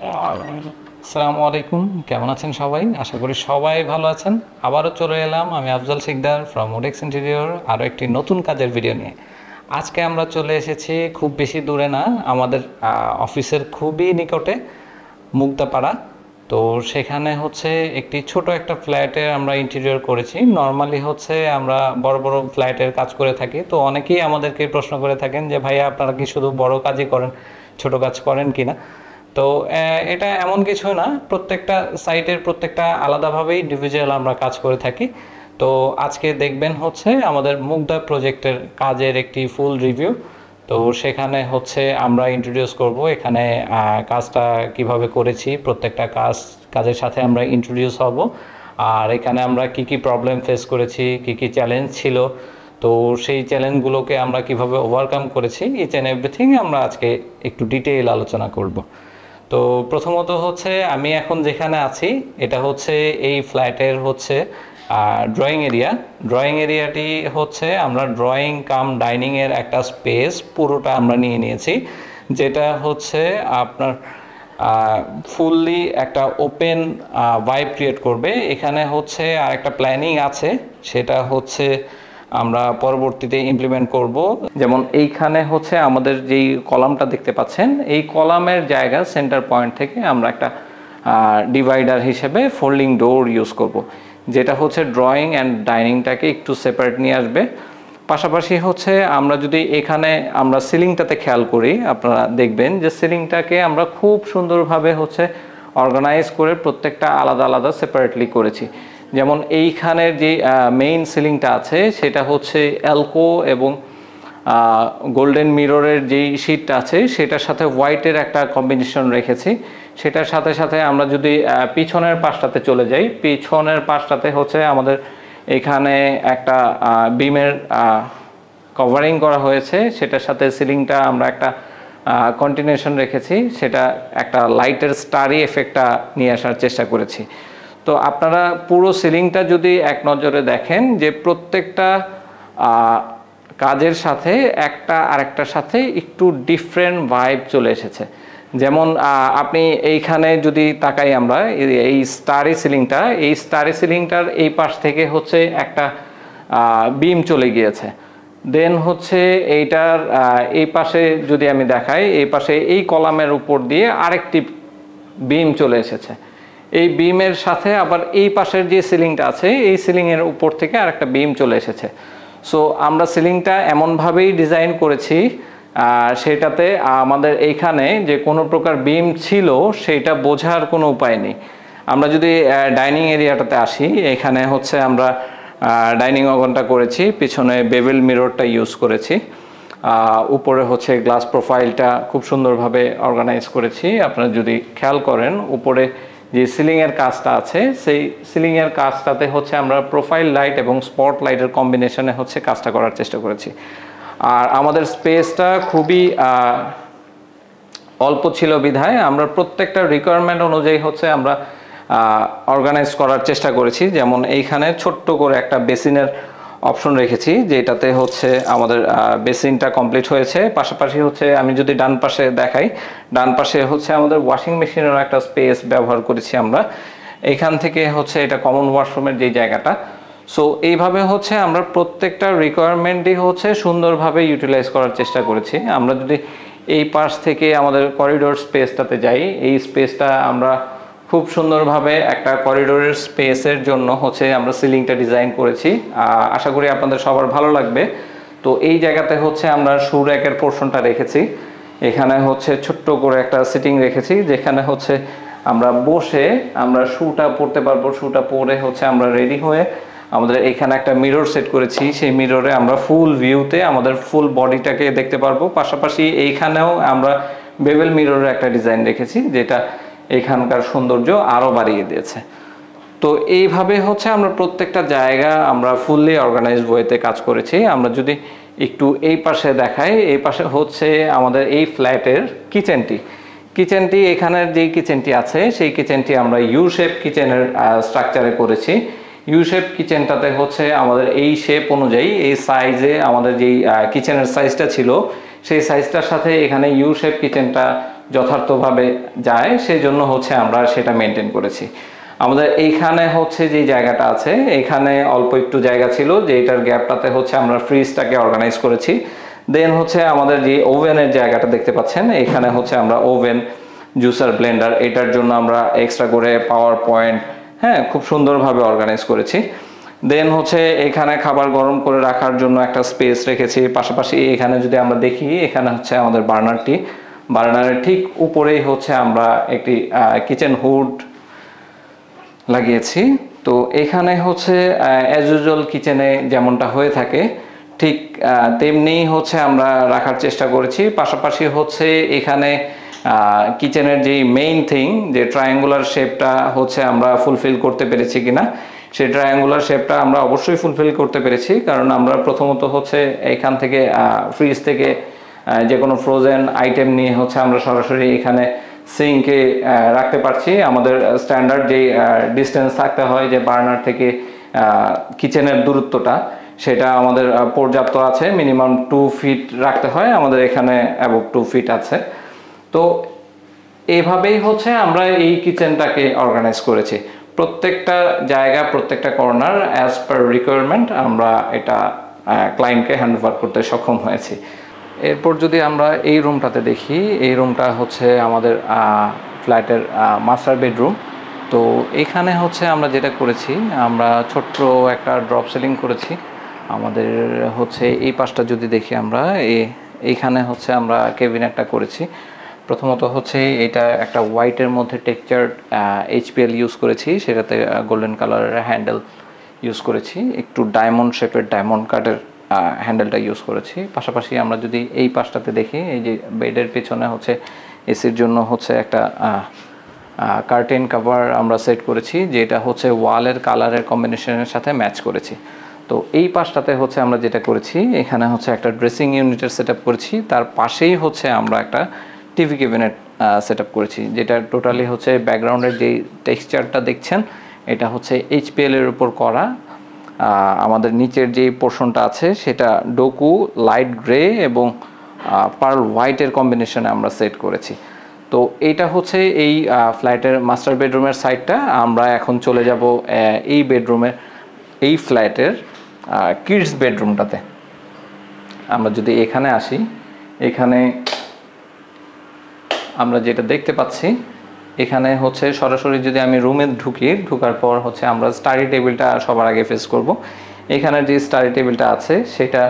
আসসালামু আলাইকুম, কেমন আছেন সবাই? আশা করি সবাই ভালো আছেন। আবারও চলে এলাম আমি আফজাল শিকদার ফ্রম ওডেক্স ইন্টেরিয়র আরও একটি নতুন কাজের ভিডিও নিয়ে। আজকে আমরা চলে এসেছি খুব বেশি দূরে না, আমাদের অফিসের খুবই নিকটে, মুগদাপাড়া। তো সেখানে হচ্ছে একটি ছোট একটা ফ্ল্যাটের আমরা ইন্টেরিয়র করেছি। নর্মালি হচ্ছে আমরা বড় বড় ফ্ল্যাটের কাজ করে থাকি, তো অনেকেই আমাদেরকে প্রশ্ন করে থাকেন যে ভাইয়া আপনারা কি শুধু বড় কাজই করেন, ছোট কাজ করেন কি না? তো এটা এমন কিছু না, প্রত্যেকটা সাইটের প্রত্যেকটা আলাদাভাবেই ইন্ডিভিজুয়াল আমরা কাজ করে থাকি। তো আজকে দেখবেন হচ্ছে আমাদের মুগদা প্রজেক্টের কাজের একটি ফুল রিভিউ। তো সেখানে হচ্ছে আমরা ইন্ট্রোডিউস করব এখানে কাজটা কিভাবে করেছি, প্রত্যেকটা কাজের সাথে আমরা ইন্ট্রোডিউস হব। আর এখানে আমরা কি কি প্রবলেম ফেস করেছি, কি কি চ্যালেঞ্জ ছিল, তো সেই চ্যালেঞ্জগুলোকে আমরা কিভাবে ওভারকাম করেছি, ইচ অ্যান্ড এভরিথিং আমরা আজকে একটু ডিটেইল আলোচনা করব। তো প্রথমত হচ্ছে আমি এখন যেখানে আছি এটা হচ্ছে এই ফ্ল্যাটের হচ্ছে ড্রয়িং এরিয়া। ড্রয়িং এরিয়াটি হচ্ছে আমরা ড্রয়িং কাম ডাইনিংয়ের একটা স্পেস পুরোটা আমরা নিয়ে নিয়েছি, যেটা হচ্ছে আপনার ফুললি একটা ওপেন ভাইব ক্রিয়েট করবে। এখানে হচ্ছে আর একটা প্ল্যানিং আছে, সেটা হচ্ছে আমরা পরবর্তীতে ইমপ্লিমেন্ট করব। যেমন এইখানে হচ্ছে আমাদের যেই কলামটা দেখতে পাচ্ছেন, এই কলামের জায়গা সেন্টার পয়েন্ট থেকে আমরা একটা ডিভাইডার হিসেবে ফোল্ডিং ডোর ইউজ করব, যেটা হচ্ছে ড্রয়িং অ্যান্ড ডাইনিংটাকে একটু সেপারেট নিয়ে আসবে। পাশাপাশি হচ্ছে আমরা যদি এখানে আমরা সিলিংটাতে খেয়াল করি, আপনারা দেখবেন যে সিলিংটাকে আমরা খুব সুন্দরভাবে হচ্ছে অর্গানাইজ করে প্রত্যেকটা আলাদা আলাদা সেপারেটলি করেছি। যেমন এইখানের যে মেইন সিলিংটা আছে সেটা হচ্ছে অ্যালকো এবং গোল্ডেন মিররের যেই শীটটা আছে সেটার সাথে হোয়াইটের একটা কম্বিনেশন রেখেছি। সেটার সাথে সাথে আমরা যদি পিছনের পাশটাতে চলে যাই, পিছনের পাশটাতে হচ্ছে আমাদের এখানে একটা বিমের কভারিং করা হয়েছে, সেটার সাথে সিলিংটা আমরা একটা কন্টিনিউশন রেখেছি, সেটা একটা লাইটের স্টারি এফেক্টটা নিয়ে আসার চেষ্টা করেছি। তো আপনারা পুরো সিলিংটা যদি এক নজরে দেখেন যে প্রত্যেকটা কাজের সাথে একটা আরেকটার সাথে একটু ডিফারেন্ট ভাইব চলে এসেছে। যেমন আপনি এইখানে যদি তাকাই আমরা এই স্টারি সিলিংটার এই পাশ থেকে হচ্ছে একটা বিম চলে গিয়েছে। দেন হচ্ছে এইটার এই পাশে যদি আমি দেখাই, এই পাশে এই কলামের উপর দিয়ে আরেকটি বিম চলে এসেছে। এই বিমের সাথে আবার এই পাশের যে সিলিংটা আছে এই সিলিংয়ের উপর থেকে আরেকটা বিম চলে এসেছে। সো আমরা সিলিংটা এমনভাবেই ডিজাইন করেছি সেটাতে আমাদের এইখানে যে কোনো প্রকার বিম ছিল সেটা বোঝার কোনো উপায় নেই। আমরা যদি ডাইনিং এরিয়াটাতে আসি, এখানে হচ্ছে আমরা ডাইনিং ওভেনটা করেছি, পিছনে বেভেল মিররটা ইউজ করেছি, উপরে হচ্ছে গ্লাস প্রোফাইলটা খুব সুন্দরভাবে অর্গানাইজ করেছি। আপনারা যদি খেয়াল করেন উপরে যে সিলিংয়ের কাজটা আছে সেই সিলিংয়ের কাজটাতে হচ্ছে আমরা প্রোফাইল লাইট এবং স্পট লাইটের কম্বিনেশনে হচ্ছে কাজটা করার চেষ্টা করেছি। আর আমাদের স্পেসটা খুবই অল্প ছিল বিধায় আমরা প্রত্যেকটা রিকোয়ারমেন্ট অনুযায়ী হচ্ছে আমরা অর্গানাইজ করার চেষ্টা করেছি। যেমন এইখানে ছোট্ট করে একটা বেসিনের অপশন রেখেছি, যেটাতে হচ্ছে আমাদের বেসিনটা কমপ্লিট হয়েছে। পাশাপাশি হচ্ছে আমি যদি ডান পাশে দেখাই, ডান পাশে হচ্ছে আমাদের ওয়াশিং মেশিনের একটা স্পেস ব্যবহার করেছি আমরা। এইখান থেকে হচ্ছে এটা কমন ওয়াশরুমের যে জায়গাটা। সো এইভাবে হচ্ছে আমরা প্রত্যেকটা রিকোয়ারমেন্টই হচ্ছে সুন্দরভাবে ইউটিলাইজ করার চেষ্টা করেছি। আমরা যদি এই পাশ থেকে আমাদের করিডোর স্পেসটাতে যাই, এই স্পেসটা আমরা খুব সুন্দরভাবে একটা করিডোরের স্পেসের জন্য হচ্ছে আমরা সিলিংটা ডিজাইন করেছি। আশা করি আপনাদের সবার ভালো লাগবে। তো এই জায়গাতে হচ্ছে আমরা শু র্যাকের পোর্শনটা রেখেছি। এখানে হচ্ছে ছোট্ট করে একটা সিটিং রেখেছি, যেখানে হচ্ছে আমরা বসে আমরা শুটা পরতে পারবো। শুটা পরে হচ্ছে আমরা রেডি হয়ে আমাদের এখানে একটা মিরর সেট করেছি, সেই মিররে আমরা ফুল ভিউতে আমাদের ফুল বডিটাকে দেখতে পারবো। পাশাপাশি এইখানেও আমরা বেভেল মিররের একটা ডিজাইন রেখেছি, যেটা এখানকার সৌন্দর্য আরও বাড়িয়ে দিয়েছে। তো এইভাবে হচ্ছে আমরা প্রত্যেকটা জায়গা আমরা ফুললি অর্গানাইজড ওয়েতে কাজ করেছি। আমরা যদি একটু এই পাশে দেখাই, এই পাশে হচ্ছে আমাদের এই ফ্ল্যাটের কিচেনটি এখানের যেই কিচেনটি আছে সেই কিচেনটি আমরা ইউ শেপ কিচেনের স্ট্রাকচারে করেছি। ইউ শেপ কিচেনটাতে হচ্ছে আমাদের এই শেপ অনুযায়ী এই সাইজে আমাদের যেই কিচেনের সাইজটা ছিল সেই সাইজটার সাথে এখানে ইউ শেপ কিচেনটা যথার্থভাবে যায়, সেই জন্য হচ্ছে আমরা সেটা মেনটেন করেছি। আমাদের এইখানে হচ্ছে যে জায়গাটা আছে, এখানে অল্প একটু জায়গা ছিল, যে এটার গ্যাপটাতে হচ্ছে আমরা ফ্রিজটাকে অর্গানাইজ করেছি। দেন হচ্ছে আমাদের যে ওভেনের জায়গাটা দেখতে পাচ্ছেন, এখানে হচ্ছে আমরা ওভেন, জুসার, ব্লেন্ডার, এটার জন্য আমরা এক্সট্রা করে পাওয়ার পয়েন্ট, হ্যাঁ, খুব সুন্দরভাবে অর্গানাইজ করেছি। দেন হচ্ছে এখানে খাবার গরম করে রাখার জন্য একটা স্পেস রেখেছি। পাশাপাশি এখানে যদি আমরা দেখি, এখানে হচ্ছে আমাদের বার্নারের ঠিক উপরেই হচ্ছে আমরা একটি কিচেন হুড লাগিয়েছি। তো এখানে হচ্ছে অ্যাজ ইউজুয়াল কিচেনে যেমনটা হয়ে থাকে ঠিক তেমনি হচ্ছে আমরা রাখার চেষ্টা করেছি। পাশাপাশি হচ্ছে এখানে কিচেনের যেই মেইন থিং, যে ট্রায়াঙ্গুলার শেপটা হচ্ছে আমরা ফুলফিল করতে পেরেছি কিনা, সেই ট্রায়াঙ্গুলার শেপটা আমরা অবশ্যই ফুলফিল করতে পেরেছি। কারণ আমরা প্রথমত হচ্ছে এখান থেকে ফ্রিজ থেকে যে কোনো ফ্রোজেন আইটেম নিয়ে হচ্ছে আমরা সরাসরি এখানে সিঙ্কে রাখতে পারছি। আমাদের স্ট্যান্ডার্ড যেই ডিস্টেন্স থাকতে হয় যে বার্নার থেকে কিচেনের দূরত্বটা, সেটা আমাদের পর্যাপ্ত আছে। মিনিমাম 2 ফিট রাখতে হয়, আমাদের এখানে অ্যাবভ 2 ফিট আছে। তো এভাবেই হচ্ছে আমরা এই কিচেনটাকে অর্গানাইজ করেছি। প্রত্যেকটা জায়গা, প্রত্যেকটা কর্নার অ্যাজ পার রিকোয়ারমেন্ট আমরা এটা ক্লায়েন্টকে হ্যান্ড ওভার করতে সক্ষম হয়েছি। এরপর যদি আমরা এই রুমটাতে দেখি, এই রুমটা হচ্ছে আমাদের ফ্ল্যাটের মাস্টার বেডরুম। তো এখানে হচ্ছে আমরা যেটা করেছি, আমরা ছোট্ট একটা ড্রপ সিলিং করেছি। আমাদের হচ্ছে এই পাশটা যদি দেখি আমরা, এইখানে হচ্ছে আমরা ক্যাবিনেটটা করেছি। প্রথমত হচ্ছে এটা একটা হোয়াইটের মধ্যে টেক্সচার্ড HPL ইউজ করেছি, সেটাতে গোল্ডেন কালারের হ্যান্ডেল ইউজ করেছি, একটু ডায়মন্ড শেপের ডায়মন্ড কাটের হ্যান্ডেলটা ইউজ করেছি। পাশাপাশি আমরা যদি এই পাশটাতে দেখি, এই যে বেডের পেছনে হচ্ছে এসির জন্য হচ্ছে একটা কার্টেন কভার আমরা সেট করেছি, যেটা হচ্ছে ওয়ালের কালারের কম্বিনেশনের সাথে ম্যাচ করেছি। তো এই পাশটাতে হচ্ছে আমরা যেটা করেছি, এখানে হচ্ছে একটা ড্রেসিং ইউনিটের সেট আপ করেছি, তার পাশেই হচ্ছে আমরা একটা টিভি ক্যাবিনেট সেট আপ করেছি, যেটা টোটালি হচ্ছে ব্যাকগ্রাউন্ডের যেই টেক্সচারটা দেখছেন, এটা হচ্ছে HPL এর উপর করা। আমাদের নিচের যে পোর্শনটা আছে সেটা ডোকু লাইট গ্রে এবং পার্ল হোয়াইটের কম্বিনেশনে আমরা সেট করেছি। তো এইটা হচ্ছে এই ফ্ল্যাটের মাস্টার বেডরুমের সাইডটা। আমরা এখন চলে যাব এই বেডরুমের, এই ফ্ল্যাটের কিডস বেডরুমটাতে। আমরা যদি এখানে আসি, এখানে আমরা যেটা দেখতে পাচ্ছি, এখানে হচ্ছে সরাসরি যদি আমি রুমে ঢুকার পর হচ্ছে আমরা স্টাডি টেবিলটা সবার আগে ফেস করব। এখানে যে স্টাডি টেবিলটা আছে সেটা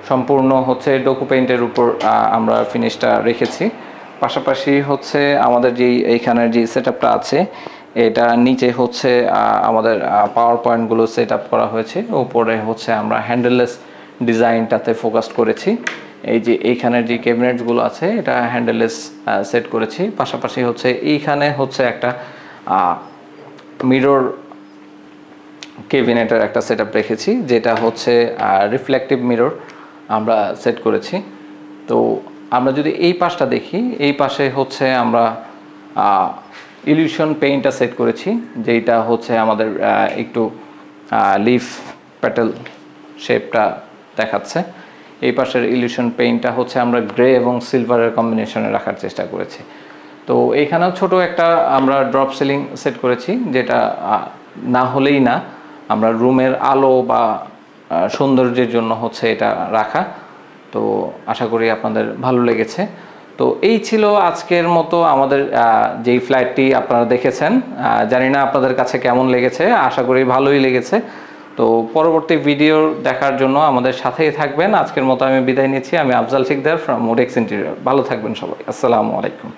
সম্পূর্ণ হচ্ছে ডোকু পেইন্টের উপর আমরা ফিনিশটা রেখেছি। পাশাপাশি হচ্ছে আমাদের যেই এইখানের যে সেটআপটা আছে, এটা নিচে হচ্ছে আমাদের পাওয়ার পয়েন্টগুলো সেট আপ করা হয়েছে। উপরে হচ্ছে আমরা হ্যান্ডেললেস ডিজাইনটাতে ফোকাস করেছি। এই যে এইখানের যে ক্যাবিনেটসগুলো আছে, এটা হ্যান্ডেললেস সেট করেছি। পাশাপাশি হচ্ছে এইখানে হচ্ছে একটা মিরর ক্যাবিনেটের একটা সেট আপ রেখেছি, যেটা হচ্ছে রিফ্লেকটিভ মিরর আমরা সেট করেছি। তো আমরা যদি এই পাশটা দেখি, এই পাশে হচ্ছে আমরা ইলিউশন পেইন্টটা সেট করেছি, যেটা হচ্ছে আমাদের একটু লিফ প্যাটেল শেপটা দেখাচ্ছে। এই পাশের ইলিউশন পেইন্টটা হচ্ছে আমরা গ্রে এবং সিলভারের কম্বিনেশনে রাখার চেষ্টা করেছি। তো এইখানেও ছোট একটা আমরা ড্রপ সিলিং সেট করেছি, যেটা না হলেই না, আমরা রুমের আলো বা সৌন্দর্যের জন্য হচ্ছে এটা রাখা। তো আশা করি আপনাদের ভালো লেগেছে। তো এই ছিল আজকের মতো আমাদের যেই ফ্ল্যাটটি আপনারা দেখেছেন। জানি না আপনাদের কাছে কেমন লেগেছে, আশা করি ভালোই লেগেছে। তো পরবর্তী ভিডিও দেখার জন্য আমাদের সাথেই থাকবেন। আজকের মতো আমি বিদায় নিচ্ছি। আমি আফজাল শিকদার ফ্রম মোডেক্স ইন্টেরিয়র। ভালো থাকবেন সবাই। আসসালামু আলাইকুম।